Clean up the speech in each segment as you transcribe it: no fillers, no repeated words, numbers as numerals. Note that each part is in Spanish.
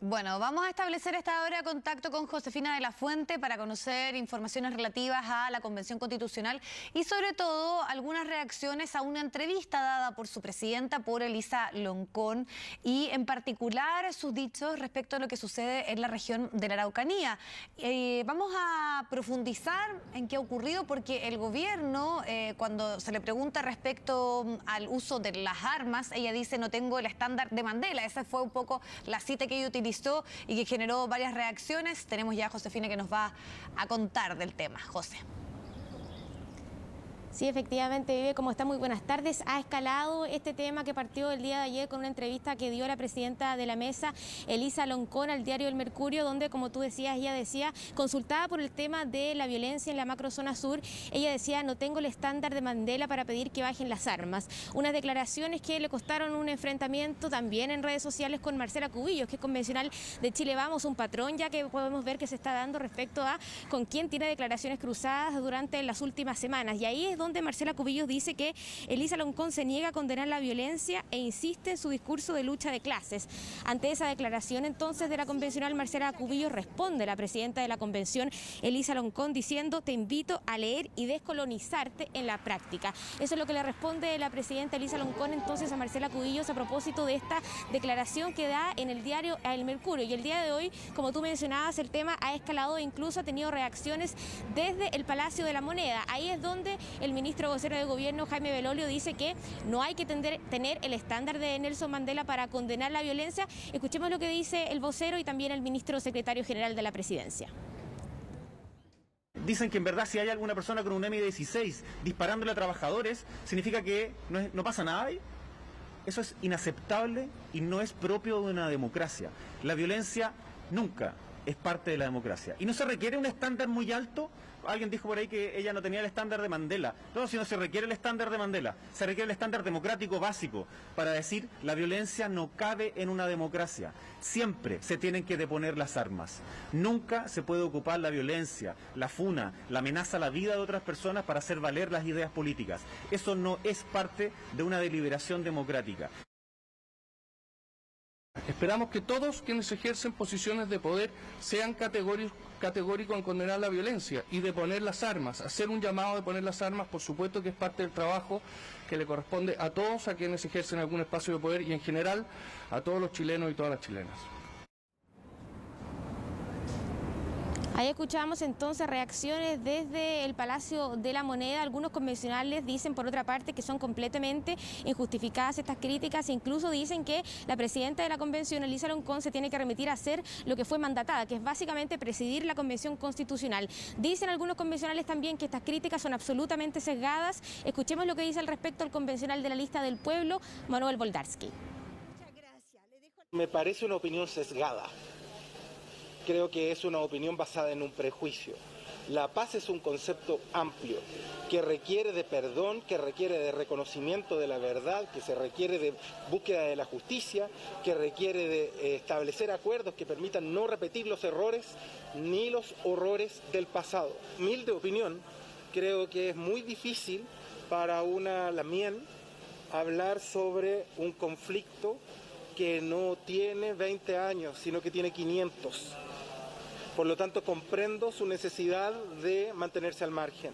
Bueno, vamos a establecer esta hora contacto con Josefina de la Fuente para conocer informaciones relativas a la Convención Constitucional y sobre todo algunas reacciones a una entrevista dada por su presidenta, por Elisa Loncón, y en particular sus dichos respecto a lo que sucede en la región de la Araucanía. Vamos a profundizar en qué ha ocurrido porque el gobierno, cuando se le pregunta respecto al uso de las armas, ella dice: no tengo el estándar de Mandela. Esa fue un poco la cita que ella utilizó y que generó varias reacciones. Tenemos ya a Josefina que nos va a contar del tema. José. Sí, efectivamente, Vive, ¿cómo está? Muy buenas tardes. Ha escalado este tema que partió el día de ayer con una entrevista que dio la presidenta de la mesa, Elisa Loncón, al diario El Mercurio, donde, como tú decías, ella decía, consultada por el tema de la violencia en la macrozona sur, ella decía: no tengo el estándar de Mandela para pedir que bajen las armas. Unas declaraciones que le costaron un enfrentamiento también en redes sociales con Marcela Cubillos, que es convencional de Chile Vamos, un patrón ya que podemos ver que se está dando respecto a con quién tiene declaraciones cruzadas durante las últimas semanas. Y ahí es donde Marcela Cubillos dice que Elisa Loncón se niega a condenar la violencia e insiste en su discurso de lucha de clases. Ante esa declaración entonces de la convencional Marcela Cubillos, responde la presidenta de la convención, Elisa Loncón, diciendo: te invito a leer y descolonizarte en la práctica. Eso es lo que le responde la presidenta Elisa Loncón entonces a Marcela Cubillos a propósito de esta declaración que da en el diario El Mercurio. Y el día de hoy, como tú mencionabas, el tema ha escalado e incluso ha tenido reacciones desde el Palacio de la Moneda. Ahí es donde el ministro vocero de gobierno, Jaime Belolio, dice que no hay que tener el estándar de Nelson Mandela para condenar la violencia. Escuchemos lo que dice el vocero y también el ministro secretario general de la presidencia. Dicen que en verdad si hay alguna persona con un M16 disparándole a trabajadores, significa que no pasa nada ahí. Eso es inaceptable y no es propio de una democracia. La violencia nunca es parte de la democracia. Y no se requiere un estándar muy alto. Alguien dijo por ahí que ella no tenía el estándar de Mandela. No, si no se requiere el estándar de Mandela, se requiere el estándar democrático básico para decir: la violencia no cabe en una democracia. Siempre se tienen que deponer las armas. Nunca se puede ocupar la violencia, la funa, la amenaza a la vida de otras personas para hacer valer las ideas políticas. Eso no es parte de una deliberación democrática. Esperamos que todos quienes ejercen posiciones de poder sean categóricos en condenar la violencia y de poner las armas. Hacer un llamado de poner las armas, por supuesto que es parte del trabajo que le corresponde a todos a quienes ejercen algún espacio de poder y en general a todos los chilenos y todas las chilenas. Ahí escuchamos entonces reacciones desde el Palacio de la Moneda. Algunos convencionales dicen, por otra parte, que son completamente injustificadas estas críticas e incluso dicen que la presidenta de la convención, Elisa Loncón, se tiene que remitir a hacer lo que fue mandatada, que es básicamente presidir la Convención Constitucional. Dicen algunos convencionales también que estas críticas son absolutamente sesgadas. Escuchemos lo que dice al respecto el convencional de la Lista del Pueblo, Manuel Boldarsky. Me parece una opinión sesgada. Creo que es una opinión basada en un prejuicio. La paz es un concepto amplio, que requiere de perdón, que requiere de reconocimiento de la verdad, que se requiere de búsqueda de la justicia, que requiere de establecer acuerdos que permitan no repetir los errores ni los horrores del pasado. Humilde opinión, creo que es muy difícil para una Lamien hablar sobre un conflicto que no tiene 20 años, sino que tiene 500. Por lo tanto, comprendo su necesidad de mantenerse al margen.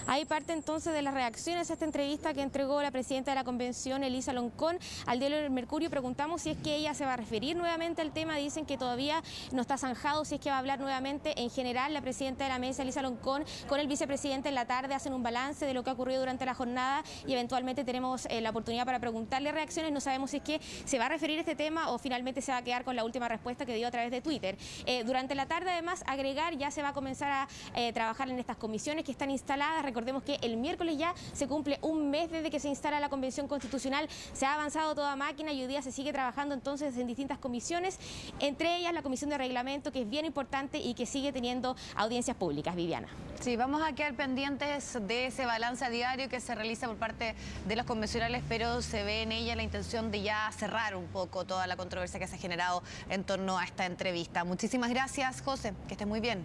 Hay parte entonces de las reacciones a esta entrevista que entregó la presidenta de la convención, Elisa Loncón, al diario El Mercurio. Preguntamos si es que ella se va a referir nuevamente al tema. Dicen que todavía no está zanjado si es que va a hablar nuevamente. En general, la presidenta de la mesa, Elisa Loncón, con el vicepresidente en la tarde hacen un balance de lo que ha ocurrido durante la jornada y eventualmente tenemos la oportunidad para preguntarle reacciones. No sabemos si es que se va a referir a este tema o finalmente se va a quedar con la última respuesta que dio a través de Twitter. Durante la tarde, además, agregar, ya se va a comenzar a trabajar en estas comisiones que están instaladas. Recordemos que el miércoles ya se cumple un mes desde que se instala la Convención Constitucional. Se ha avanzado toda máquina y hoy día se sigue trabajando entonces en distintas comisiones, entre ellas la Comisión de Reglamento, que es bien importante y que sigue teniendo audiencias públicas. Viviana. Sí, vamos a quedar pendientes de ese balance a diario que se realiza por parte de los convencionales, pero se ve en ella la intención de ya cerrar un poco toda la controversia que se ha generado en torno a esta entrevista. Muchísimas gracias, José, que estés muy bien.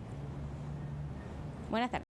Buenas tardes.